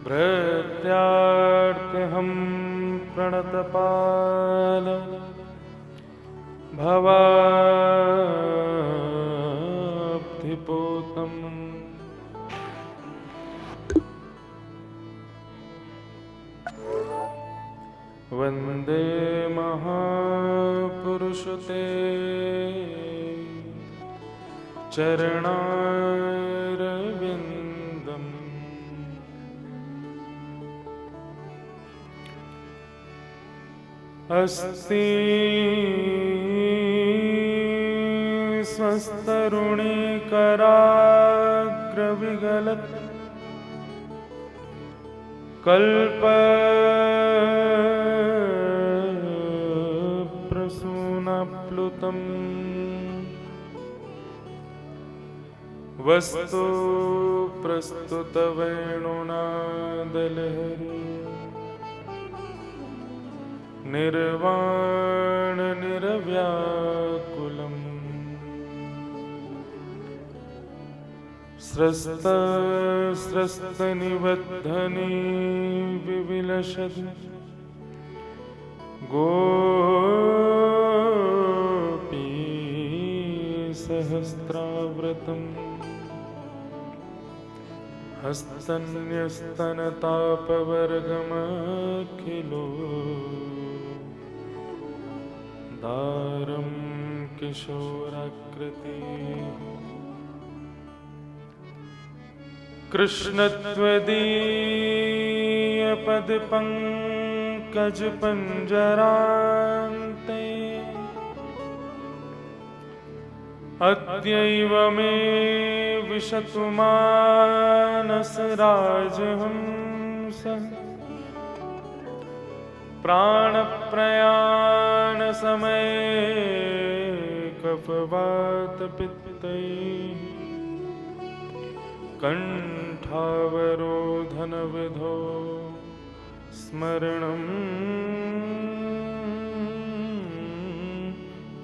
भृत्यार्त्यहं प्रणतपाल भवाब्धिपोतम् वन्दे महापुरुषते चरणारविन्दम् अस्ति स्वस्तरुणीकराग्रविगलत् कल्पप्रसूनप्लुतम् वस्तु प्रस्तुतवेणुनादलहरी निर्वाण निरव्याकुलम् स्रस्त स्रस्तनिबद्धनी विविलसत् गोपी सहस्राव्रतम् हस्तन्यस्तनतापवर्गमखिलो दारं किशोराकृति कृष्णत्वदीयपदपङ्कजपञ्जरान्ते अद्यैव मे विशतु मानसराजहंसः प्राणप्रयाणसमये कफवातपित्तैः कण्ठावरोधनविधौ स्मरणं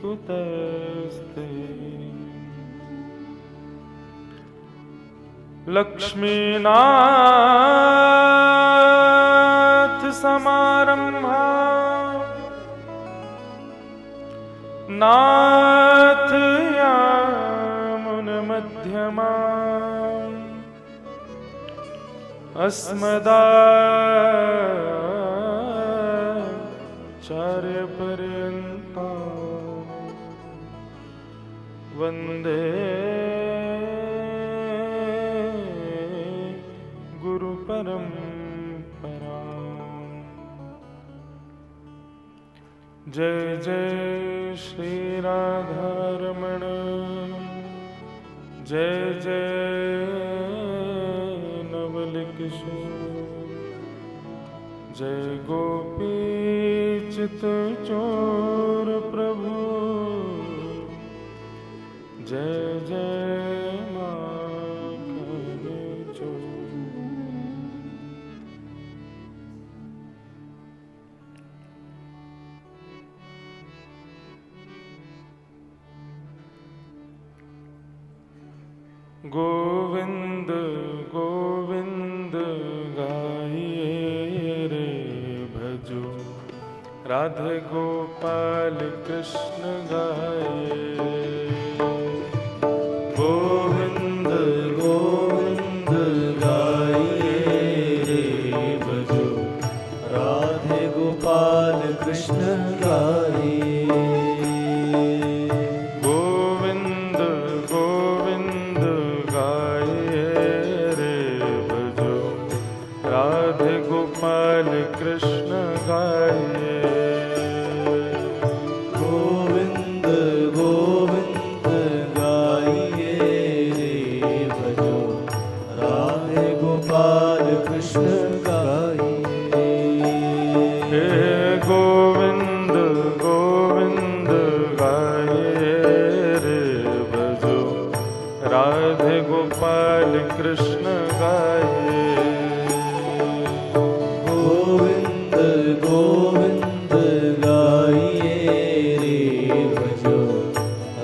कुतस्ते लक्ष्मीनाथ समारंभा नाथ यामुनमध्यमा अस्मदाचार्यपर्यन्ता वन्दे गुरुपरम्परा। जय जय श्री राधारमण, जय जय नवलकिशोर, जय गोपीचित चोर प्रभु, जय जय माखन चोर। गोविंद गोविंद गाइए रे भजो, राधे गोपाल कृष्ण गाइए। गोविंद गोविंद गाइए रे भजो, राधे गोपाल कृष्ण गाइए। कृष्ण गाइए। गोविंद गोविंद गाइए रे भजो, राधे गोपाल कृष्ण गाइए। हे गोविंद गोविंद गाइए रे भजो, राधे गोपाल कृष्ण गाइए। गोविंद गोविंद गाइए रे भजो,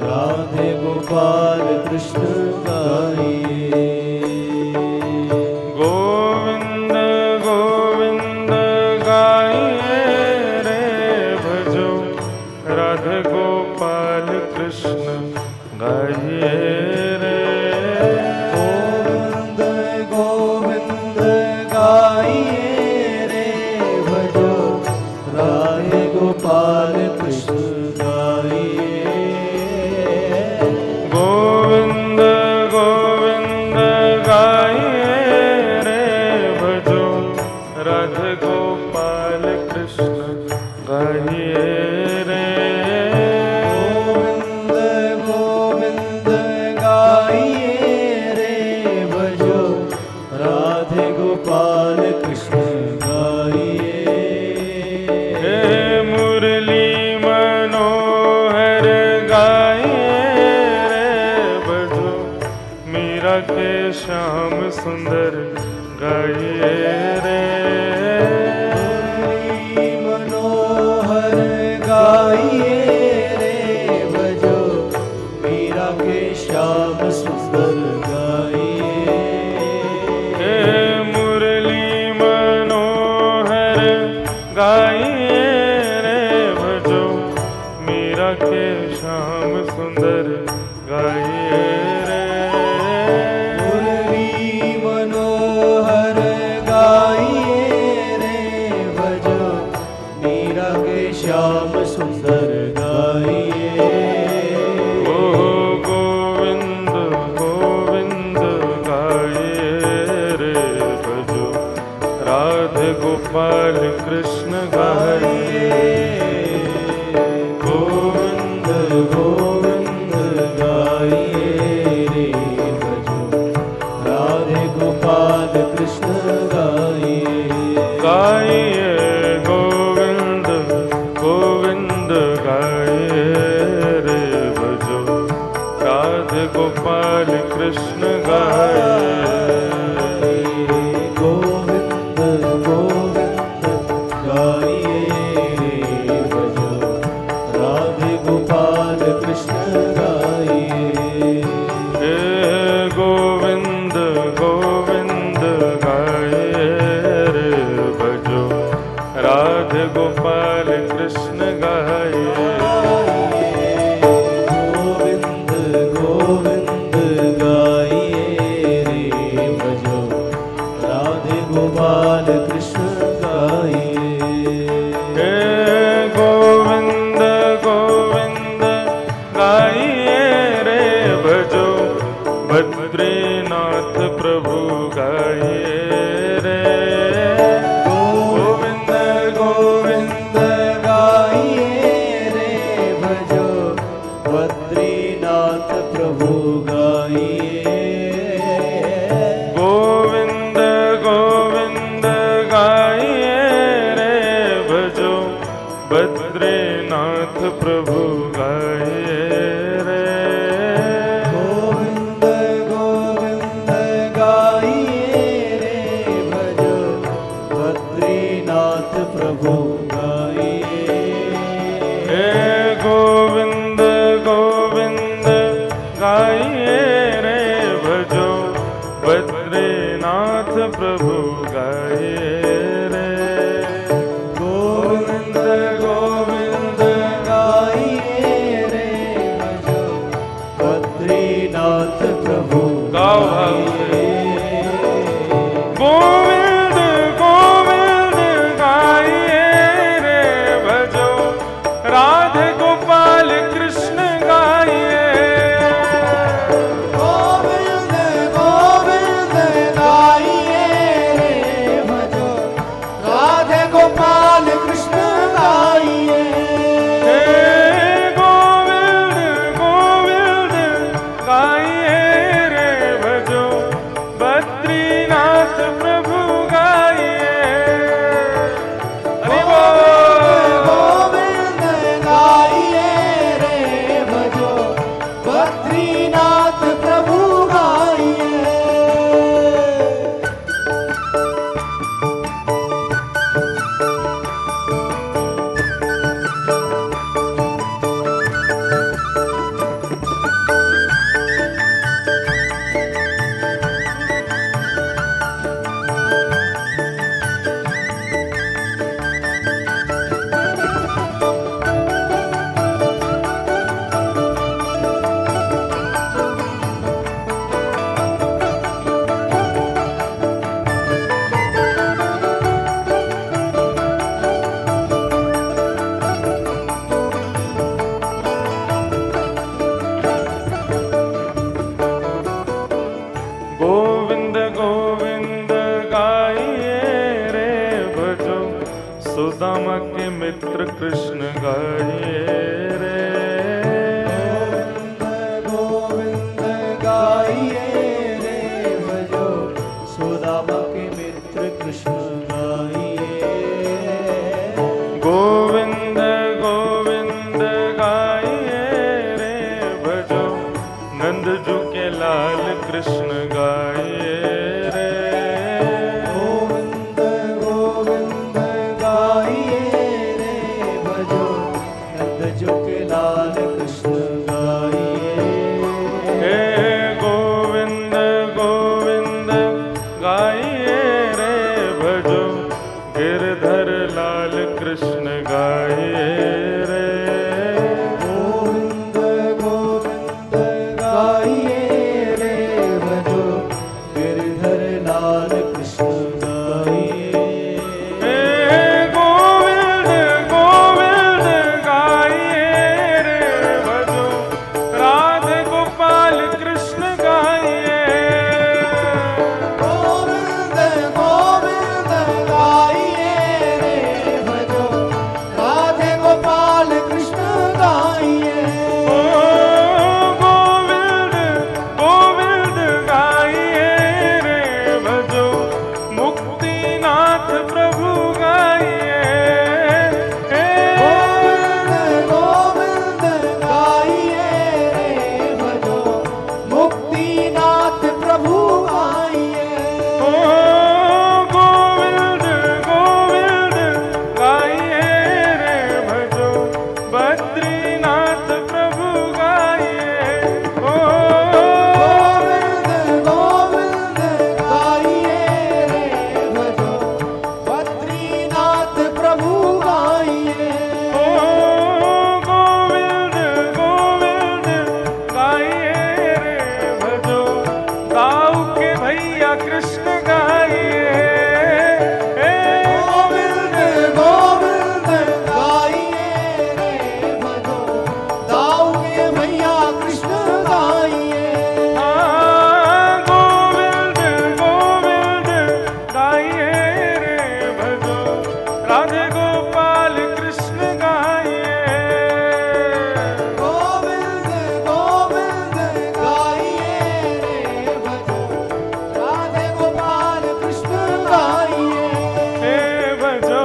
राधे गोपाल कृष्ण गाइए। गोविंद गोपाल कृष्ण गाइए। हे मुरली मनोहर गाइए रे भजो, मीरा के श्याम सुंदर गाइए रे। मुरली मनोहर गाइए रे भजो, मीरा के श्याम सुंदर गाइए। हे मुरली मनोहर गाइए रे भजो, मीरा के श्याम सुंदर गाइए रे। मुरली मनोहर गाइए रे भजो, मीरा के श्याम सुंदर गाइए। ओ गोविंद गोविंद गाइए रे भजो, राधे गोपाल कृष्ण गाइए। गोविंद गोविंद गाइए रे भजो, राधे गोपाल कृष्ण गाइए। गाइए गोविंद गोविंद गाइए रे भजो, राधे गोपाल कृष्ण गाइए। गोविंद गोविंद गाइए रे भजो, राधे गोपाल कृष्ण गाइए। हे गोविंद गोविंद गाइए रे भजो, राधे गोपाल कृष्ण गाइए। गोविंद गोविंद गाइए रे भजो, राधे गोपाल कृष्ण गाइए। हे गोविंद गोविंद गाइए रे भजो, बद्रीनाथ प्रभु गाइए रे। गोविंद गोविंद गाइए रे भजो, बद्रीनाथ प्रभु गाइए। गोविंद गोविंद गाइए रे भजो, बद्रीनाथ प्रभु गाइए रे। गोविंद गोविंद गाइए रे भजो, बद्रीनाथ प्रभु गाइए। हे गोविंद गोविंद गाइए रे भजो, बद्रीनाथ प्रभु गाइए रे। गोविंद गोविंद गाइए रे भजो, बद्रीनाथ प्रभु गाओ भाव से। गोविंद गोविंद गाइए रे भजो, राधे गोपाल कृष्ण गाइए। गोविंद गोविंद गाइए रे भजो, राधे गोपाल कृष्ण गाइए। हे गोविंद गोविंद गाइए रे भजो, बद्रीनाथ प्रभु गाइए। हरि बोल। गोविंद गाइए रे भजो, बद्रीनाथ प्रभु गाइए। सुदामा के मित्र कृष्ण गाइए रे। गोविंद गाइए रे भजो, सुदामा के मित्र कृष्ण गोपाल कृष्ण गाइए रे। गोविंद गोविंद गाइए रे भजो गिरधर लाल कृष्ण गाइए। गोविंद गोविंद गाइए रे भजो राधे गोपाल कृष्ण गाइए। गोविंद गोविंद गाइए रे भजो राधे गोपाल कृष्ण गाइए। गोविंद गोविंद गाइए रे भजो मुक्तिनाथ प्रभु गाइए। गोविंद गोविंद गाइए रे भजो मुक्तिनाथ प्रभु गाइए। गोविंद गोविंद गाइए रे भजो बद्रीनाथ प्रभु गाइए। गोविंद गोविंद गाइए रे भजो बद्रीनाथ प्रभु गाइए। गोविंद गोविंद गाइए रे भजो दाऊ के भैया कृष्ण गाइए। गोविंद गोविंद गाइए रे भजो दाऊ के भैया कृष्ण गाइए। गोविंद गोविंद गाइए रे भजो राधे गोपाल कृष्ण गाइए। गोविंद गोविंद गाइए रे भजो राधे गोपाल कृष्ण गाइए। भजो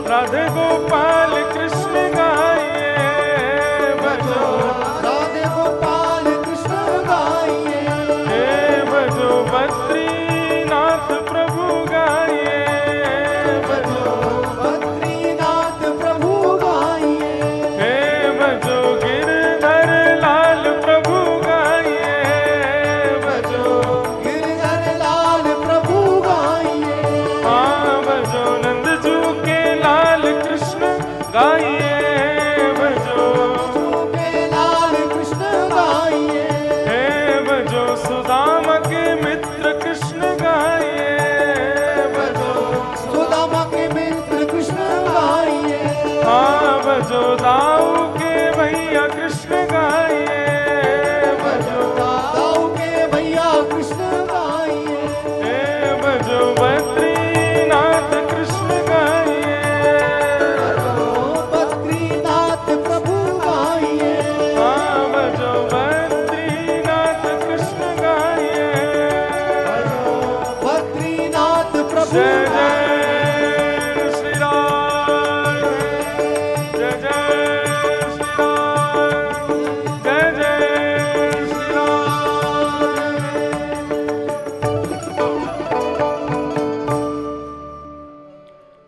राधे गोपाल कृष्ण गाइए। भजो राधे गोपाल कृष्ण गाइए। भजो बद्रीनाथ प्रभु गाइए। भजो बद्रीनाथ प्रभु गाइए। भजो गिरधर लाल प्रभु गाइए। भजो गिरधर लाल प्रभु गाइए। भजो नंदजू के लाल कृष्ण गाइए। भजो के लाल कृष्ण गाइए। भजो सुदामा के मित्र कृष्ण गाइए। भजो सुदामा के मित्र कृष्ण गाइए। भजो दाऊ के भैया कृष्ण गाइए। भजो दाऊ के भैया कृष्ण गाइए। भजो बद्रीनाथ कृष्ण गाइए। बद्रीनाथ प्रभु गाइए। भजो बद्रीनाथ कृष्ण गाइए। बद्रीनाथ प्रभु जय गाइए। जय श्री राम। जय जय श्री राम। जय जय श्री राम।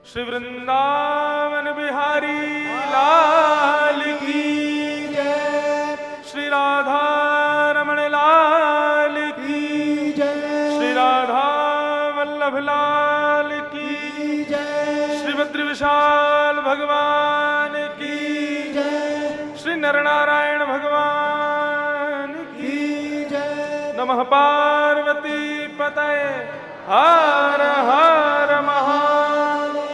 श्री वृंदावन बिहारी लाल की जय श्री राधा रमण लाल की श्री राधा वल्लभ लाल की जय श्री बद्री विशाल भगवान की जय श्री नरनारायण भगवान की जय। नमः पार्वती पतये हर हर महादेव।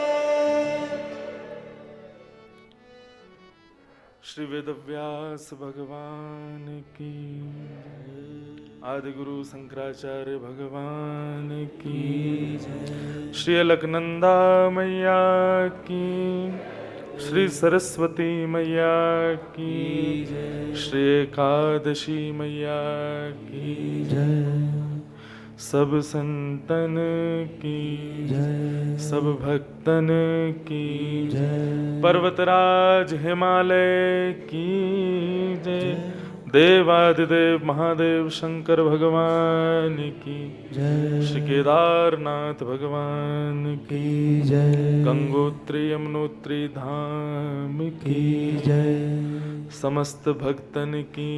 श्री वेदव्यास भगवान की आदि गुरु शंकराचार्य भगवान की श्री अलकनंदा मैया की श्री सरस्वती मैया की श्री एकादशी मैया की सब संतन की सब भक्तन की पर्वतराज हिमालय की जय। देवादिदेव महादेव शंकर भगवान की श्री केदारनाथ भगवान की गंगोत्री यमुनोत्री धाम की समस्त भक्तन की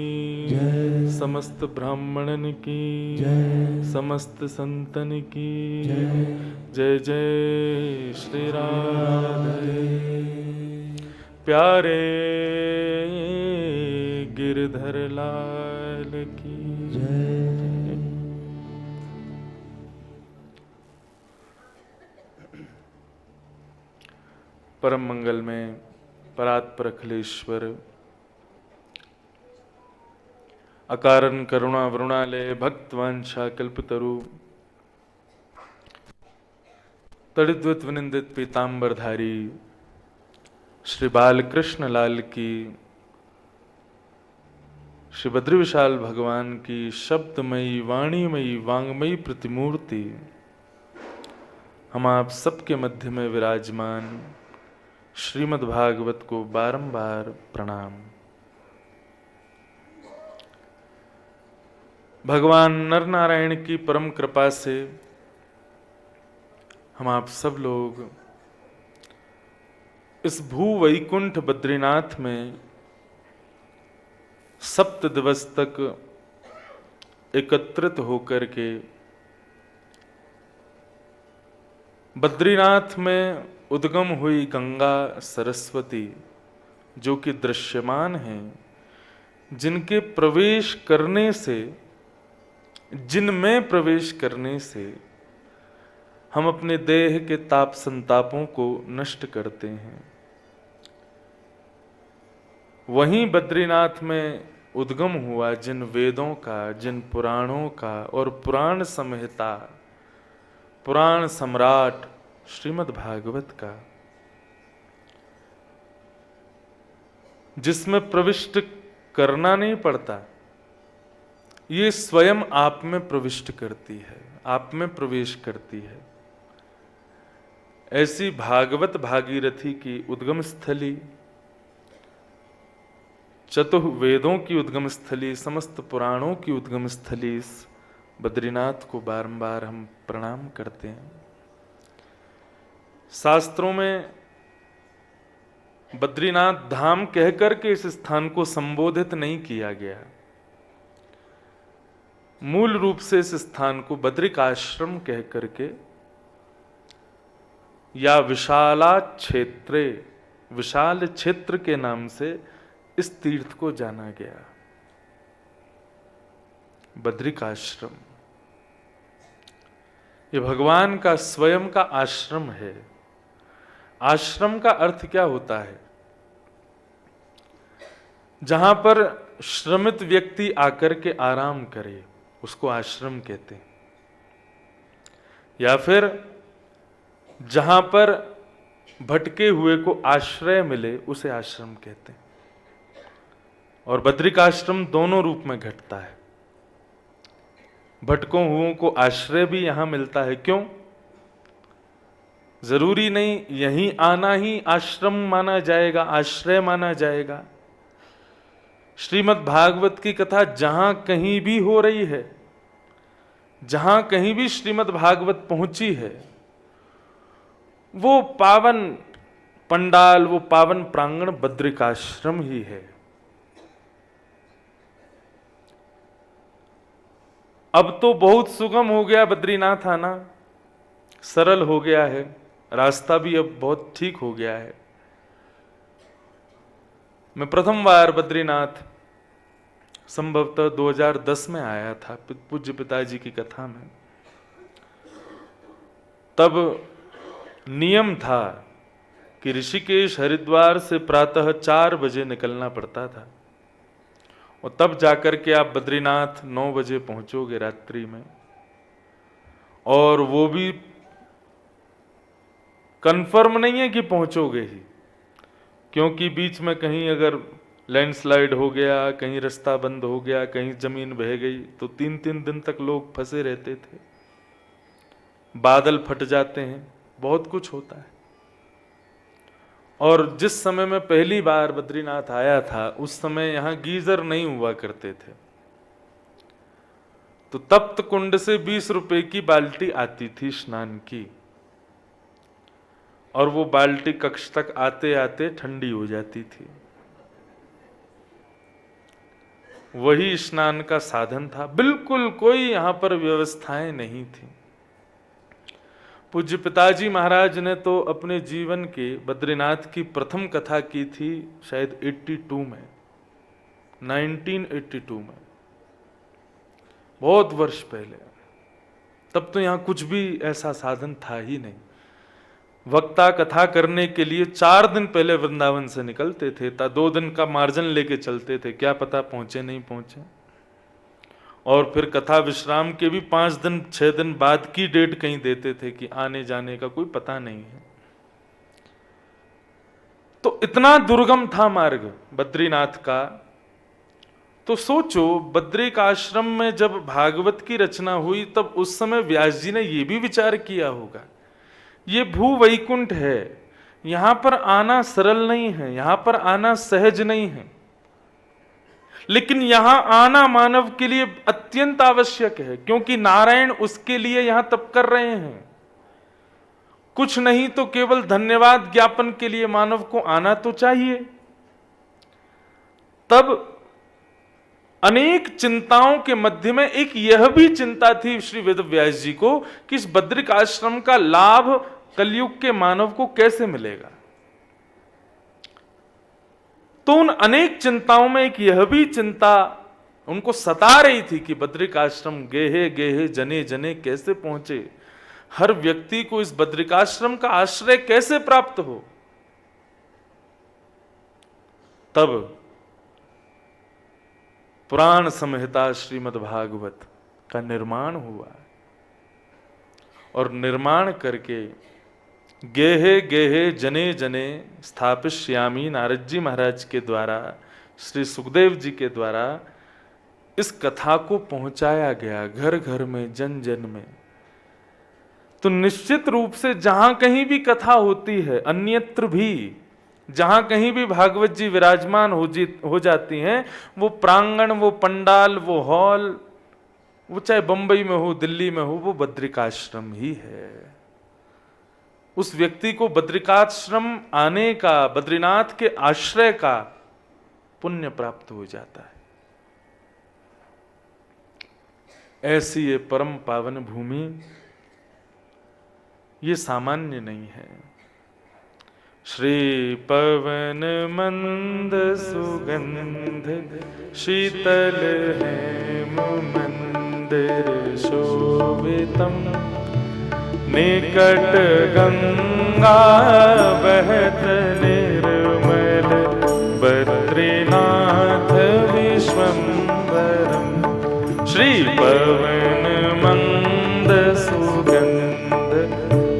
समस्त ब्राह्मणन की समस्त संतन की जय जय श्री राधे। प्यारे गिरधर लाल की जय। परम मंगल में परात्पर अखिलेश्वर अकारण करुणा वरुणालय भक्तवांछा कल्पतरु तड़िद्वत विनिंदित पीतांबरधारी श्री बालकृष्ण लाल की, श्री बद्री विशाल भगवान की शब्दमयी वाणीमयी वांगमयी प्रतिमूर्ति हम आप सबके मध्य में विराजमान श्रीमद् भागवत को बारंबार प्रणाम। भगवान नरनारायण की परम कृपा से हम आप सब लोग इस भू वैकुंठ बद्रीनाथ में 7 दिवस तक एकत्रित होकर के बद्रीनाथ में उद्गम हुई गंगा सरस्वती जो कि दृश्यमान हैं, जिनके प्रवेश करने से, जिनमें प्रवेश करने से हम अपने देह के ताप संतापों को नष्ट करते हैं, वहीं बद्रीनाथ में उद्गम हुआ जिन वेदों का, जिन पुराणों का और पुराण संहिता, पुराण सम्राट श्रीमद् भागवत का, जिसमें प्रविष्ट करना नहीं पड़ता, ये स्वयं आप में प्रविष्ट करती है, आप में प्रवेश करती है। ऐसी भागवत भागीरथी की उद्गम स्थली, चतुर्वेदों की उद्गम स्थली, समस्त पुराणों की उद्गम स्थली इस बद्रीनाथ को बारंबार हम प्रणाम करते हैं। शास्त्रों में बद्रीनाथ धाम कहकर के इस स्थान को संबोधित नहीं किया गया, मूल रूप से इस स्थान को बद्रिकाश्रम कहकर के या विशाला क्षेत्रे, विशाल क्षेत्र के नाम से इस तीर्थ को जाना गया। बद्रिकाश्रम ये भगवान का स्वयं का आश्रम है। आश्रम का अर्थ क्या होता है? जहां पर श्रमित व्यक्ति आकर के आराम करे उसको आश्रम कहते हैं, या फिर जहां पर भटके हुए को आश्रय मिले उसे आश्रम कहते हैं। और बद्रिकाश्रम दोनों रूप में घटता है। भटकों हुओं को आश्रय भी यहां मिलता है। क्यों? जरूरी नहीं यहीं आना ही आश्रम माना जाएगा, आश्रय माना जाएगा। श्रीमद् भागवत की कथा जहां कहीं भी हो रही है, जहां कहीं भी श्रीमद् भागवत पहुंची है, वो पावन पंडाल, वो पावन प्रांगण बद्रिकाश्रम ही है। अब तो बहुत सुगम हो गया बद्रीनाथ आना, सरल हो गया है, रास्ता भी अब बहुत ठीक हो गया है। मैं प्रथम बार बद्रीनाथ संभवतः 2010 में आया था पूज्य पिताजी की कथा में। तब नियम था कि ऋषिकेश हरिद्वार से प्रातः 4 बजे निकलना पड़ता था और तब जाकर के आप बद्रीनाथ 9 बजे पहुंचोगे रात्रि में। और वो भी कंफर्म नहीं है कि पहुंचोगे ही, क्योंकि बीच में कहीं अगर लैंडस्लाइड हो गया, कहीं रास्ता बंद हो गया, कहीं जमीन बह गई तो 3-3 दिन तक लोग फंसे रहते थे, बादल फट जाते हैं, बहुत कुछ होता है। और जिस समय में पहली बार बद्रीनाथ आया था उस समय यहां गीजर नहीं हुआ करते थे, तो तप्त कुंड से 20 रुपए की बाल्टी आती थी स्नान की, और वो बाल्टी कक्ष तक आते आते ठंडी हो जाती थी। वही स्नान का साधन था, बिल्कुल कोई यहां पर व्यवस्थाएं नहीं थी। पूज्य पिताजी महाराज ने तो अपने जीवन के बद्रीनाथ की प्रथम कथा की थी शायद 82 में, 1982 में, बहुत वर्ष पहले। तब तो यहाँ कुछ भी ऐसा साधन था ही नहीं। वक्ता कथा करने के लिए 4 दिन पहले वृंदावन से निकलते थे, 2 दिन का मार्जिन लेके चलते थे, क्या पता पहुंचे नहीं पहुंचे। और फिर कथा विश्राम के भी 5 दिन 6 दिन बाद की डेट कहीं देते थे कि आने जाने का कोई पता नहीं है। तो इतना दुर्गम था मार्ग बद्रीनाथ का। तो सोचो, बद्री का आश्रम में जब भागवत की रचना हुई तब उस समय व्यास जी ने यह भी विचार किया होगा, ये भू वैकुंठ है, यहां पर आना सरल नहीं है, यहां पर आना सहज नहीं है, लेकिन यहां आना मानव के लिए अत्यंत आवश्यक है, क्योंकि नारायण उसके लिए यहां तप कर रहे हैं। कुछ नहीं तो केवल धन्यवाद ज्ञापन के लिए मानव को आना तो चाहिए। तब अनेक चिंताओं के मध्य में एक यह भी चिंता थी श्री वेद व्यास जी को कि इस बद्रिक आश्रम का लाभ कलयुग के मानव को कैसे मिलेगा। तो उन अनेक चिंताओं में एक यह भी चिंता उनको सता रही थी कि बद्रिक आश्रम गेहे गेहे जने जने कैसे पहुंचे, हर व्यक्ति को इस बद्रिकाश्रम का आश्रय कैसे प्राप्त हो। तब पुराण संहिता श्रीमद् भागवत का निर्माण हुआ और निर्माण करके गेहे गेहे जने जने स्थापिष्यामि नारद जी महाराज के द्वारा, श्री सुखदेव जी के द्वारा इस कथा को पहुंचाया गया घर घर में, जन जन में। तो निश्चित रूप से जहां कहीं भी कथा होती है, अन्यत्र भी जहां कहीं भी भागवत जी विराजमान हो जाती हैं, वो प्रांगण, वो पंडाल, वो हॉल, वो चाहे बंबई में हो, दिल्ली में हो, वो बद्रिकाश्रम ही है। उस व्यक्ति को बद्रिकाश्रम आने का, बद्रीनाथ के आश्रय का पुण्य प्राप्त हो जाता है। ऐसी ये परम पावन भूमि, ये सामान्य नहीं है। श्री पवन मंद सुगंध शीतल हेम मंदिर शोभितम, निकट गंगा बहत निर्मल, बद्रीनाथ विश्वम्भरम। श्री पवन मंद सुगंध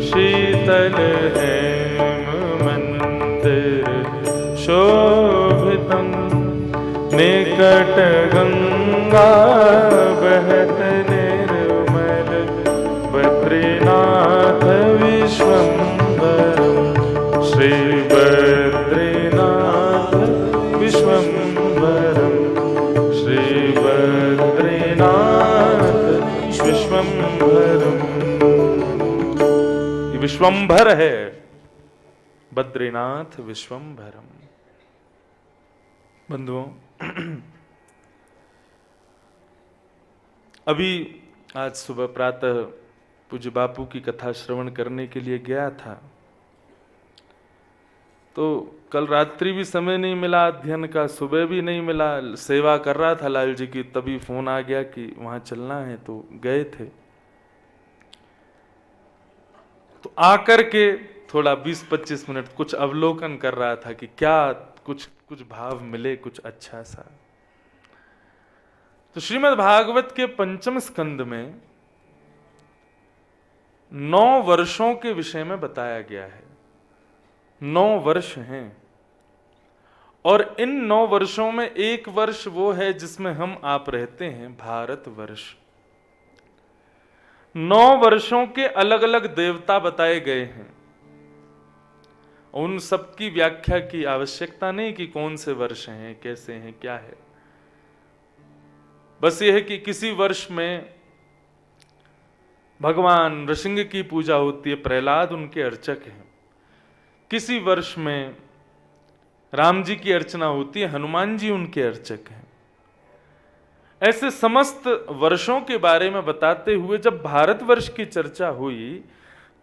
शीतल हेम मंदिर शोभितम, निकट गंगा बहत निर्मल, बद्रीनाथ विश्वम्भरम। श्री बद्रीनाथ विश्वम्भरम, श्री बद्रीनाथ विश्वम्भरम। ये विश्वम्भर है, बद्रीनाथ विश्वम्भरम। बंधुओं, अभी आज सुबह प्रातः पूज्य बापू की कथा श्रवण करने के लिए गया था, तो कल रात्रि भी समय नहीं मिला अध्ययन का, सुबह भी नहीं मिला, सेवा कर रहा था लाल जी की, तभी फोन आ गया कि वहां चलना है, तो गए थे। तो आकर के थोड़ा 20-25 मिनट कुछ अवलोकन कर रहा था कि क्या कुछ भाव मिले, कुछ अच्छा सा। तो श्रीमद् भागवत के 5वें स्कंद में 9 वर्षों के विषय में बताया गया है। 9 वर्ष हैं और इन 9 वर्षों में एक वर्ष वो है जिसमें हम आप रहते हैं, भारत वर्ष। 9 वर्षों के अलग अलग देवता बताए गए हैं। उन सब की व्याख्या की आवश्यकता नहीं कि कौन से वर्ष हैं, कैसे हैं, क्या है। बस यह है कि किसी वर्ष में भगवान नृसिंह की पूजा होती है, प्रहलाद उनके अर्चक हैं। किसी वर्ष में राम जी की अर्चना होती है, हनुमान जी उनके अर्चक हैं। ऐसे समस्त वर्षों के बारे में बताते हुए जब भारतवर्ष की चर्चा हुई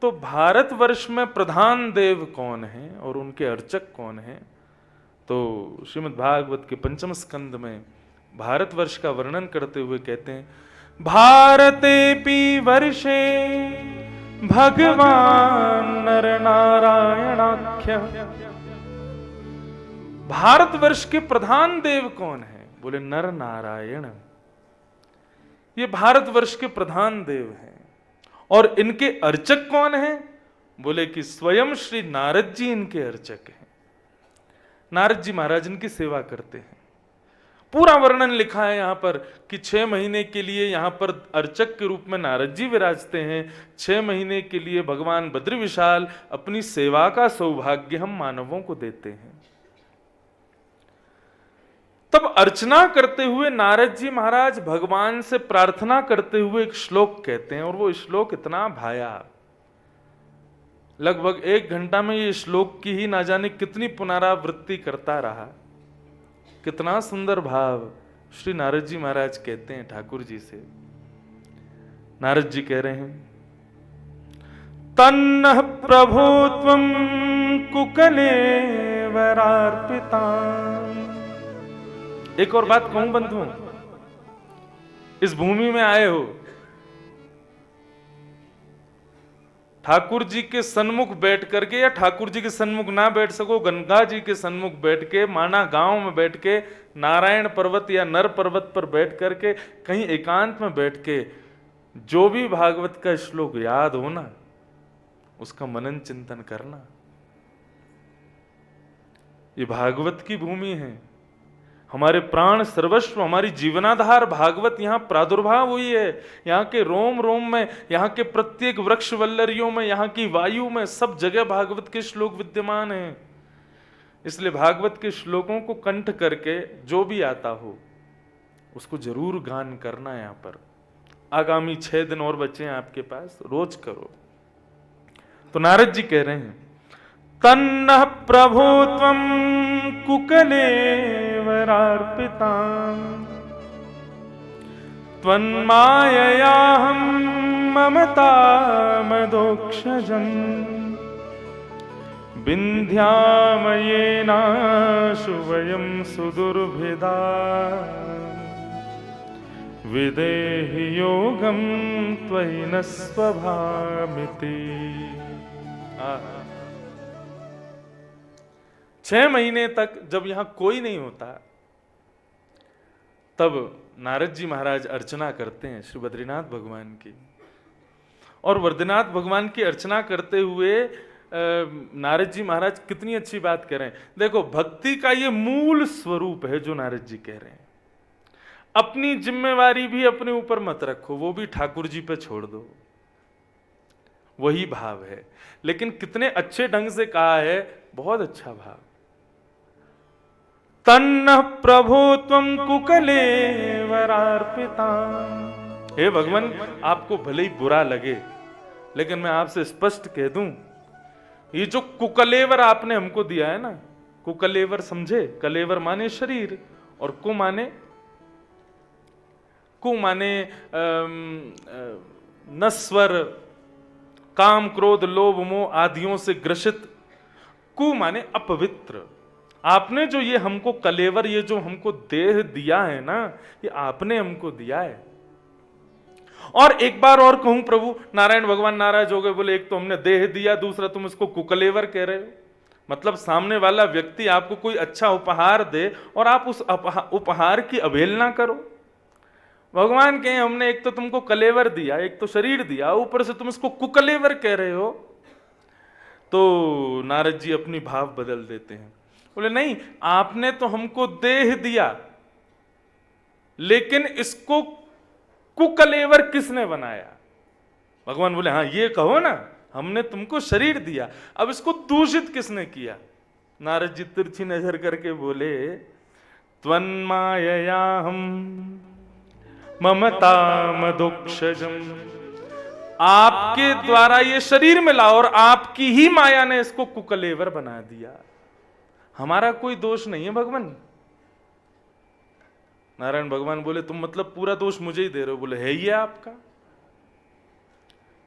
तो भारतवर्ष में प्रधान देव कौन है और उनके अर्चक कौन है? तो श्रीमद् भागवत के पंचम स्कंद में भारतवर्ष का वर्णन करते हुए कहते हैं, भारतेपि वर्षे भगवान नर नारायणाख्य। भारतवर्ष के प्रधान देव कौन है? बोले नर नारायण। ये भारतवर्ष के प्रधान देव हैं। और इनके अर्चक कौन हैं? बोले कि स्वयं श्री नारद जी इनके अर्चक हैं। नारद जी महाराज इनकी सेवा करते हैं। पूरा वर्णन लिखा है यहां पर कि 6 महीने के लिए यहां पर अर्चक के रूप में नारद जी विराजते हैं। 6 महीने के लिए भगवान बद्री विशाल अपनी सेवा का सौभाग्य हम मानवों को देते हैं। तब अर्चना करते हुए नारद जी महाराज भगवान से प्रार्थना करते हुए एक श्लोक कहते हैं, और वो श्लोक इतना भाया, लगभग 1 घंटा में ये श्लोक की ही ना जाने कितनी पुनरावृत्ति करता रहा। कितना सुंदर भाव श्री नारद जी महाराज कहते हैं ठाकुर जी से। नारद जी कह रहे हैं, तन्नः प्रभो त्वं कुकलेवरार्पिता। एक और बात कहूं बंधुओं, इस भूमि में आए हो, ठाकुर जी के सन्मुख बैठ करके, या ठाकुर जी के सन्मुख ना बैठ सको, गंगा जी के सन्मुख बैठ के, माना गांव में बैठ के, नारायण पर्वत या नर पर्वत पर बैठ करके, कहीं एकांत में बैठ के जो भी भागवत का श्लोक याद हो ना, उसका मनन चिंतन करना। ये भागवत की भूमि है। हमारे प्राण सर्वस्व, हमारी जीवनाधार भागवत यहां प्रादुर्भाव हुई है। यहां के रोम रोम में, यहां के प्रत्येक वृक्ष वल्लरियों में, यहां की वायु में, सब जगह भागवत के श्लोक विद्यमान हैं। इसलिए भागवत के श्लोकों को कंठ करके जो भी आता हो उसको जरूर गान करना। यहां पर आगामी 6 दिन और बचे हैं आपके पास, रोज करो। तो नारद जी कह रहे हैं, तन्नः प्रभो त्वं कुकलेवरार्पिता त्वन्माययाहं ममतामदोक्षजम् विन्ध्यामयेनाशु वयं सुदुर्भिदा विदेहि योगं त्वयि न स्वभामिति। 6 महीने तक जब यहां कोई नहीं होता, तब नारद जी महाराज अर्चना करते हैं श्री बद्रीनाथ भगवान की। और बद्रीनाथ भगवान की अर्चना करते हुए नारद जी महाराज कितनी अच्छी बात कह रहे हैं। देखो, भक्ति का ये मूल स्वरूप है जो नारद जी कह रहे हैं। अपनी जिम्मेवारी भी अपने ऊपर मत रखो, वो भी ठाकुर जी पे छोड़ दो, वही भाव है। लेकिन कितने अच्छे ढंग से कहा है, बहुत अच्छा भाव। तन्नः प्रभो त्वं कुकलेवरार्पिता। हे भगवान, आपको भले ही बुरा लगे, लेकिन मैं आपसे स्पष्ट कह दूं, ये जो कुकलेवर आपने हमको दिया है ना, कुकलेवर समझे? कलेवर माने शरीर, और कु माने नस्वर, काम क्रोध लोभ मोह आदियों से ग्रसित। कु माने अपवित्र। आपने जो ये हमको कलेवर, ये जो हमको देह दिया है ना, ये आपने हमको दिया है। और एक बार और कहूं प्रभु, नारायण भगवान नाराज हो गए, बोले एक तो हमने देह दिया, दूसरा तुम इसको कुकलेवर कह रहे हो। मतलब सामने वाला व्यक्ति आपको कोई अच्छा उपहार दे और आप उस उपहार की अवहेलना करो। भगवान कहें हमने एक तो तुमको कलेवर दिया, एक तो शरीर दिया, ऊपर से तुम इसको कुकलेवर कह रहे हो। तो नारद जी अपनी भाव बदल देते हैं, बोले नहीं, आपने तो हमको देह दिया, लेकिन इसको कुकलेवर किसने बनाया? भगवान बोले हाँ ये कहो ना, हमने तुमको शरीर दिया, अब इसको दूषित किसने किया? नारद जी तिरछी नजर करके बोले, त्वन्माययाहं ममतामदोक्षजम्। आपके द्वारा ये शरीर मिला और आपकी ही माया ने इसको कुकलेवर बना दिया। हमारा कोई दोष नहीं है भगवान। नारायण भगवान बोले तुम मतलब पूरा दोष मुझे ही दे रहे हो? बोले है ही है आपका।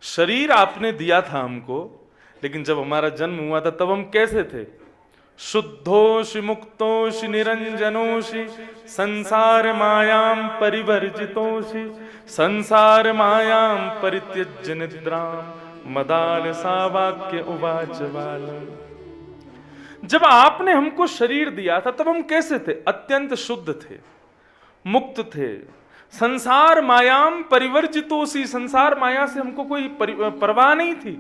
शरीर आपने दिया था हमको, लेकिन जब हमारा जन्म हुआ था तब हम कैसे थे? शुद्धोषि मुक्तोषि निरंजनोषि संसार मायाम परिवर्जितोषि संसार मायाम परित्यज्य निद्राम मदान सावाक्य उवाच बालम। जब आपने हमको शरीर दिया था तब हम कैसे थे? अत्यंत शुद्ध थे, मुक्त थे, संसार मायाम परिवर्जितोषि, संसार माया से हमको कोई परवाह नहीं थी।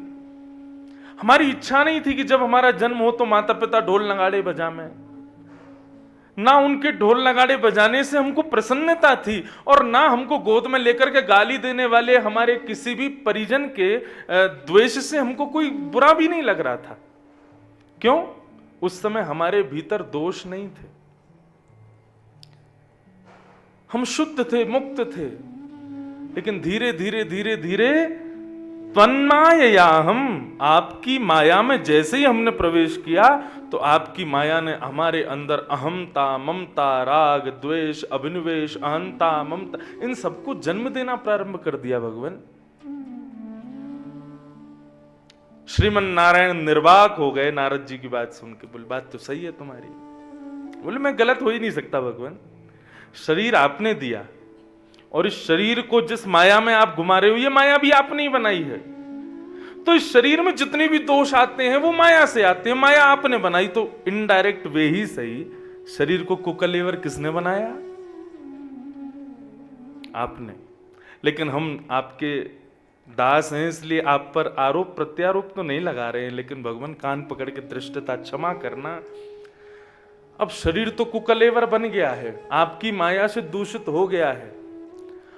हमारी इच्छा नहीं थी कि जब हमारा जन्म हो तो माता पिता ढोल नगाड़े बजाएं, ना उनके ढोल नगाड़े बजाने से हमको प्रसन्नता थी, और ना हमको गोद में लेकर के गाली देने वाले हमारे किसी भी परिजन के द्वेष से हमको कोई बुरा भी नहीं लग रहा था। क्यों? उस समय हमारे भीतर दोष नहीं थे, हम शुद्ध थे, मुक्त थे। लेकिन धीरे धीरे धीरे धीरे त्वन्मायया, हम आपकी माया में जैसे ही हमने प्रवेश किया तो आपकी माया ने हमारे अंदर अहमता, ममता, राग, द्वेष, अभिनिवेश, अहंता, ममता, इन सबको जन्म देना प्रारंभ कर दिया। भगवान श्रीमन नारायण निर्वाक हो गए नारद जी की बात सुन के। बोले बात तो सही है तुम्हारी। बोले मैं गलत हो ही नहीं सकता भगवान, शरीर आपने दिया और इस शरीर को जिस माया में आप घुमा रहे हो ये माया भी आपने ही बनाई है, तो इस शरीर में जितने भी दोष आते हैं वो माया से आते हैं, माया आपने बनाई। तो इनडायरेक्ट वे ही सही, शरीर को कुकलेवर किसने बनाया? आपने। लेकिन हम आपके दास हैं इसलिए आप पर आरोप प्रत्यारोप तो नहीं लगा रहे हैं, लेकिन भगवान कान पकड़ के दृष्टता क्षमा करना। अब शरीर तो कुकलेवर बन गया है, आपकी माया से दूषित हो गया है,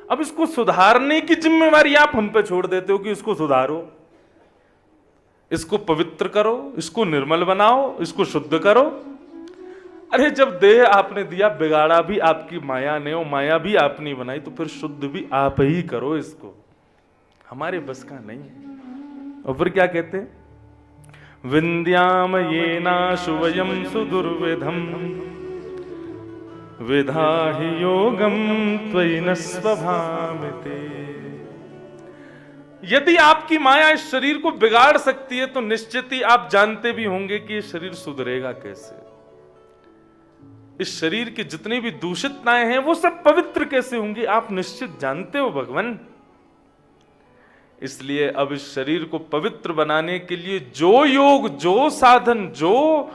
अब इसको सुधारने की जिम्मेवारी आप हम पे छोड़ देते हो कि इसको सुधारो, इसको पवित्र करो, इसको निर्मल बनाओ, इसको शुद्ध करो। अरे जब देह आपने दिया, बिगाड़ा भी आपकी माया ने, और माया भी आपने बनाई, तो फिर शुद्ध भी आप ही करो, इसको हमारे बस का नहीं है। और फिर क्या कहते हैं? विंध्याम ये नाशु वयम सुदुर्विधम विधाहि योगम त्वयि न स्वभामिते। यदि आपकी माया इस शरीर को बिगाड़ सकती है तो निश्चित ही आप जानते भी होंगे कि ये शरीर सुधरेगा कैसे। इस शरीर की जितनी भी दूषितताएं हैं वो सब पवित्र कैसे होंगी, आप निश्चित जानते हो भगवान। इसलिए अब इस शरीर को पवित्र बनाने के लिए जो योग, जो साधन, जो